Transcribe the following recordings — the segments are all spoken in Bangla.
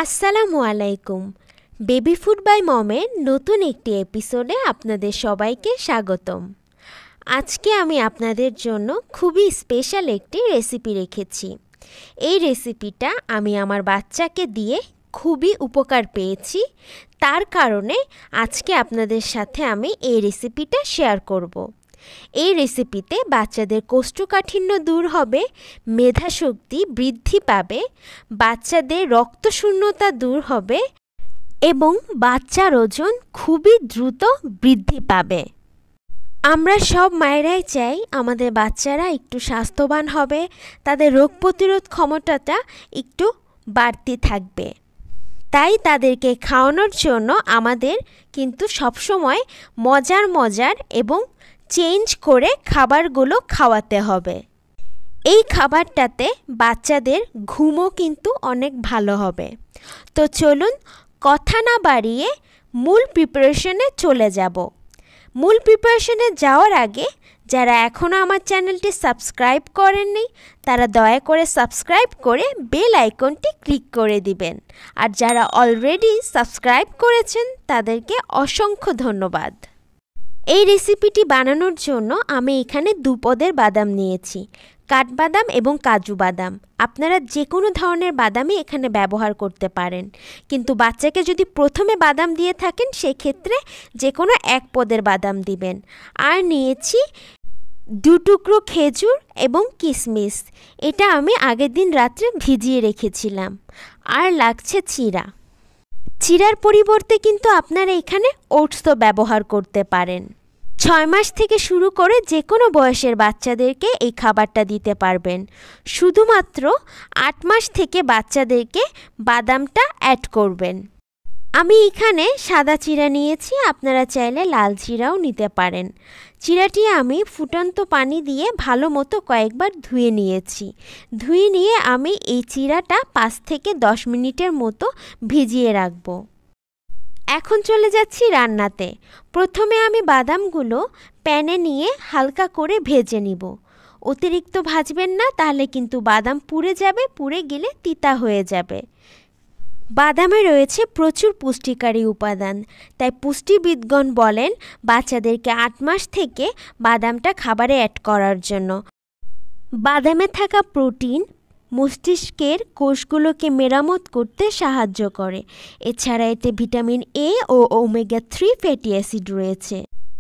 আসসালামু আলাইকুম। বেবি ফুড বাই মমের নতুন একটি এপিসোডে আপনাদের সবাইকে স্বাগতম। আজকে আমি আপনাদের জন্য খুবই স্পেশাল একটি রেসিপি রেখেছি। এই রেসিপিটা আমি আমার বাচ্চাকে দিয়ে খুবই উপকার পেয়েছি, তার কারণে আজকে আপনাদের সাথে আমি এই রেসিপিটা শেয়ার করব। এই রেসিপিতে বাচ্চাদের কোষ্ঠকাঠিন্য দূর হবে, মেধাশক্তি বৃদ্ধি পাবে, বাচ্চাদের রক্তশূন্যতা দূর হবে এবং বাচ্চার ওজন খুবই দ্রুত বৃদ্ধি পাবে। আমরা সব মায়েরাই চাই আমাদের বাচ্চারা একটু স্বাস্থ্যবান হবে, তাদের রোগ প্রতিরোধ ক্ষমতাটা একটু বাড়তি থাকবে। তাই তাদেরকে খাওয়ানোর জন্য আমাদের কিন্তু সবসময় মজার এবং চেঞ্জ করে খাবারগুলো খাওয়াতে হবে। এই খাবারটাতে বাচ্চাদের ঘুমও কিন্তু অনেক ভালো হবে। তো চলুন কথা না বাড়িয়ে মূল প্রিপারেশনে চলে যাব। মূল প্রিপারেশনে যাওয়ার আগে যারা এখনও আমার চ্যানেলটি সাবস্ক্রাইব করেননি তারা দয়া করে সাবস্ক্রাইব করে বেল আইকনটি ক্লিক করে দিবেন, আর যারা অলরেডি সাবস্ক্রাইব করেছেন তাদেরকে অসংখ্য ধন্যবাদ। এই রেসিপিটি বানানোর জন্য আমি এখানে 2 পদের বাদাম নিয়েছি, কাঠবাদাম এবং কাজু বাদাম। আপনারা যে কোনো ধরনের বাদামই এখানে ব্যবহার করতে পারেন, কিন্তু বাচ্চাকে যদি প্রথমে বাদাম দিয়ে থাকেন সেক্ষেত্রে যে কোনো 1 পদের বাদাম দিবেন। আর নিয়েছি 2 টুকরো খেজুর এবং কিশমিশ, এটা আমি আগের দিন রাত্রে ভিজিয়ে রেখেছিলাম। আর লাগছে চিড়া। চিড়ার পরিবর্তে কিন্তু আপনারা এখানে ওটসও ব্যবহার করতে পারেন। 6 মাস থেকে শুরু করে যে কোনো বয়সের বাচ্চাদেরকে এই খাবারটা দিতে পারবেন। শুধুমাত্র 8 মাস থেকে বাচ্চাদেরকে বাদামটা অ্যাড করবেন। আমি এখানে সাদা চিড়া নিয়েছি, আপনারা চাইলে লাল চিড়াও নিতে পারেন। চিড়াটি আমি ফুটন্ত পানি দিয়ে ভালো মতো কয়েকবার ধুয়ে নিয়েছি। ধুয়ে নিয়ে আমি এই চিড়াটা 5 থেকে 10 মিনিটের মতো ভিজিয়ে রাখব। এখন চলে যাচ্ছি রান্নাতে। প্রথমে আমি বাদামগুলো প্যানে নিয়ে হালকা করে ভেজে নিব। অতিরিক্ত ভাজবেন না, তাহলে কিন্তু বাদাম পুড়ে যাবে, পুড়ে গেলে তিতা হয়ে যাবে। বাদামে রয়েছে প্রচুর পুষ্টিকারী উপাদান, তাই পুষ্টিবিদগণ বলেন বাচ্চাদেরকে 8 মাস থেকে বাদামটা খাবারে অ্যাড করার জন্য। বাদামে থাকা প্রোটিন মস্তিষ্কের কোষগুলোকে মেরামত করতে সাহায্য করে। এছাড়া এতে ভিটামিন এ ও ওমেগা 3 ফ্যাটি অ্যাসিড রয়েছে।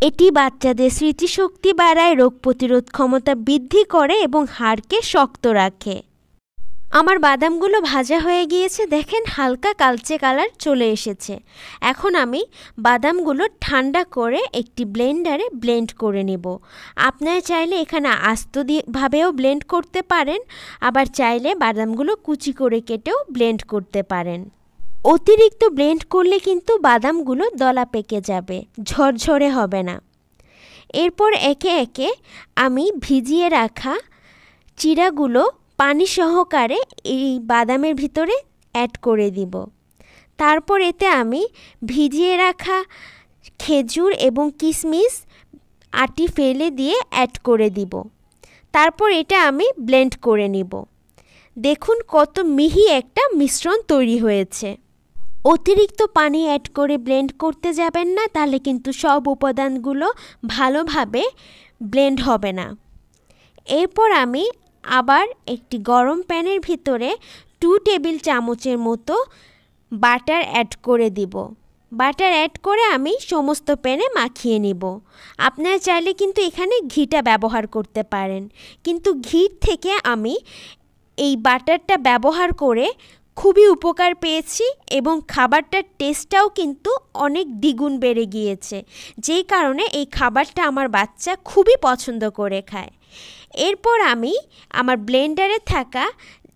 এটি বাচ্চাদের স্মৃতিশক্তি বাড়ায়, রোগ প্রতিরোধ ক্ষমতা বৃদ্ধি করে এবং হাড়কে শক্ত রাখে। আমার বাদামগুলো ভাজা হয়ে গিয়েছে, দেখেন হালকা কালচে কালার চলে এসেছে। এখন আমি বাদামগুলো ঠান্ডা করে একটি ব্লেন্ডারে ব্লেন্ড করে নেব। আপনারা চাইলে এখানে আস্ত ভাবেও ব্লেন্ড করতে পারেন, আবার চাইলে বাদামগুলো কুচি করে কেটেও ব্লেন্ড করতে পারেন। অতিরিক্ত ব্লেন্ড করলে কিন্তু বাদামগুলো দলা পেকে যাবে, ঝরঝরে হবে না। এরপর একে একে আমি ভিজিয়ে রাখা চিড়াগুলো পানি সহকারে এই বাদামের ভিতরে অ্যাড করে দিব। তারপর এতে আমি ভিজিয়ে রাখা খেজুর এবং কিশমিশ আটি ফেলে দিয়ে অ্যাড করে দিব। তারপর এটা আমি ব্লেন্ড করে নিব। দেখুন কত মিহি একটা মিশ্রণ তৈরি হয়েছে। অতিরিক্ত পানি অ্যাড করে ব্লেন্ড করতে যাবেন না, তাহলে কিন্তু সব উপাদানগুলো ভালোভাবে ব্লেন্ড হবে না। এরপর আমি আবার একটি গরম প্যানের ভিতরে 2 টেবিল চামচের মতো বাটার অ্যাড করে দিব। বাটার অ্যাড করে আমি সমস্ত প্যানে মাখিয়ে নিব। আপনারা চাইলে কিন্তু এখানে ঘিটা ব্যবহার করতে পারেন, কিন্তু ঘি থেকে আমি এই বাটারটা ব্যবহার করে খুবই উপকার পেয়েছি এবং খাবারটার টেস্টটাও কিন্তু অনেক দ্বিগুণ বেড়ে গিয়েছে, যেই কারণে এই খাবারটা আমার বাচ্চা খুবই পছন্দ করে খায়। এরপর আমি আমার ব্লেন্ডারে থাকা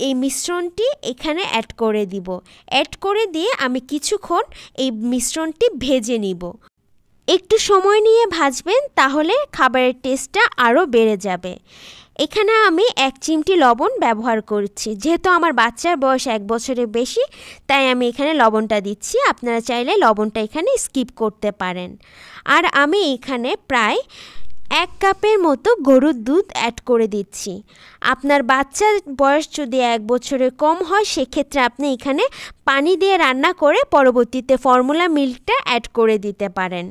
এই মিশ্রণটি এখানে অ্যাড করে দিব। অ্যাড করে দিয়ে আমি কিছুক্ষণ এই মিশ্রণটি ভেজে নিব। একটু সময় নিয়ে ভাজবেন, তাহলে খাবারের টেস্টটা আরও বেড়ে যাবে। এখানে আমি 1 চিমটি লবণ ব্যবহার করছি, যেহেতু আমার বাচ্চার বয়স 1 বছরের বেশি, তাই আমি এখানে লবণটা দিচ্ছি। আপনারা চাইলে লবণটা এখানে স্কিপ করতে পারেন। আর আমি এখানে প্রায় 1 কাপের মতো গরুর দুধ অ্যাড করে দিচ্ছি। আপনার বাচ্চার বয়স যদি 1 বছরের কম হয় সেক্ষেত্রে আপনি এখানে পানি দিয়ে রান্না করে পরবর্তীতে ফর্মুলা মিল্কটা অ্যাড করে দিতে পারেন।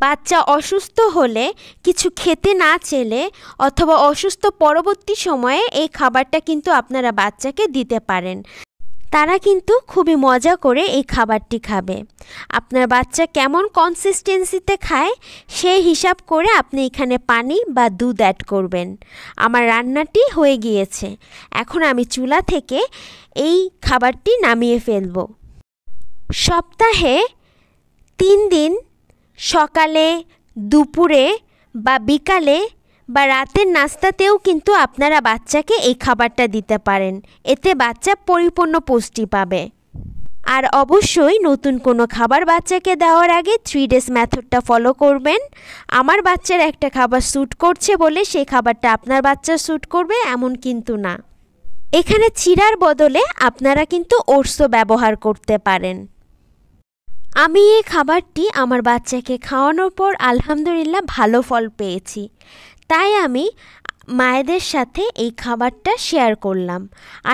বাচ্চা অসুস্থ হলে, কিছু খেতে না চাইলে অথবা অসুস্থ পরবর্তী সময়ে এই খাবারটা কিন্তু আপনারা বাচ্চাকে দিতে পারেন। তারা কিন্তু খুবই মজা করে এই খাবারটি খাবে। আপনার বাচ্চা কেমন কনসিস্টেন্সিতে খায় সেই হিসাব করে আপনি এখানে পানি বা দুধ অ্যাড করবেন। আমার রান্নাটি হয়ে গিয়েছে, এখন আমি চুলা থেকে এই খাবারটি নামিয়ে ফেলব। সপ্তাহে 3 দিন সকালে, দুপুরে বা বিকালে বা রাতের নাস্তাতেও কিন্তু আপনারা বাচ্চাকে এই খাবারটা দিতে পারেন। এতে বাচ্চা পরিপূর্ণ পুষ্টি পাবে। আর অবশ্যই নতুন কোনো খাবার বাচ্চাকে দেওয়ার আগে 3 ডেজ মেথডটা ফলো করবেন। আমার বাচ্চার একটা খাবার স্যুট করছে বলে সেই খাবারটা আপনার বাচ্চার স্যুট করবে এমন কিন্তু না। এখানে চিড়ার বদলে আপনারা কিন্তু ওটসও ব্যবহার করতে পারেন। আমি এই খাবারটি আমার বাচ্চাকে খাওয়ানোর পর আলহামদুলিল্লাহ ভালো ফল পেয়েছি, তাই আমি মায়েদের সাথে এই খাবারটা শেয়ার করলাম।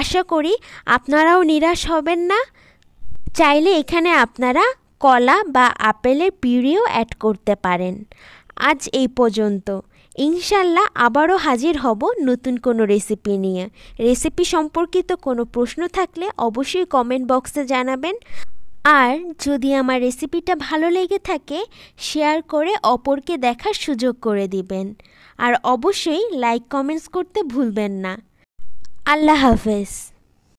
আশা করি আপনারাও নিরাশ হবেন না। চাইলে এখানে আপনারা কলা বা আপেলের পিউরিও অ্যাড করতে পারেন। আজ এই পর্যন্ত। ইনশাল্লাহ আবারও হাজির হব নতুন কোনো রেসিপি নিয়ে। রেসিপি সম্পর্কিত কোনো প্রশ্ন থাকলে অবশ্যই কমেন্ট বক্সে জানাবেন। আর যদি আমার রেসিপিটা ভালো লেগে থাকে শেয়ার করে অপরকে দেখার সুযোগ করে দিবেন। আর অবশ্যই লাইক কমেন্টস করতে ভুলবেন না। আল্লাহ হাফেজ।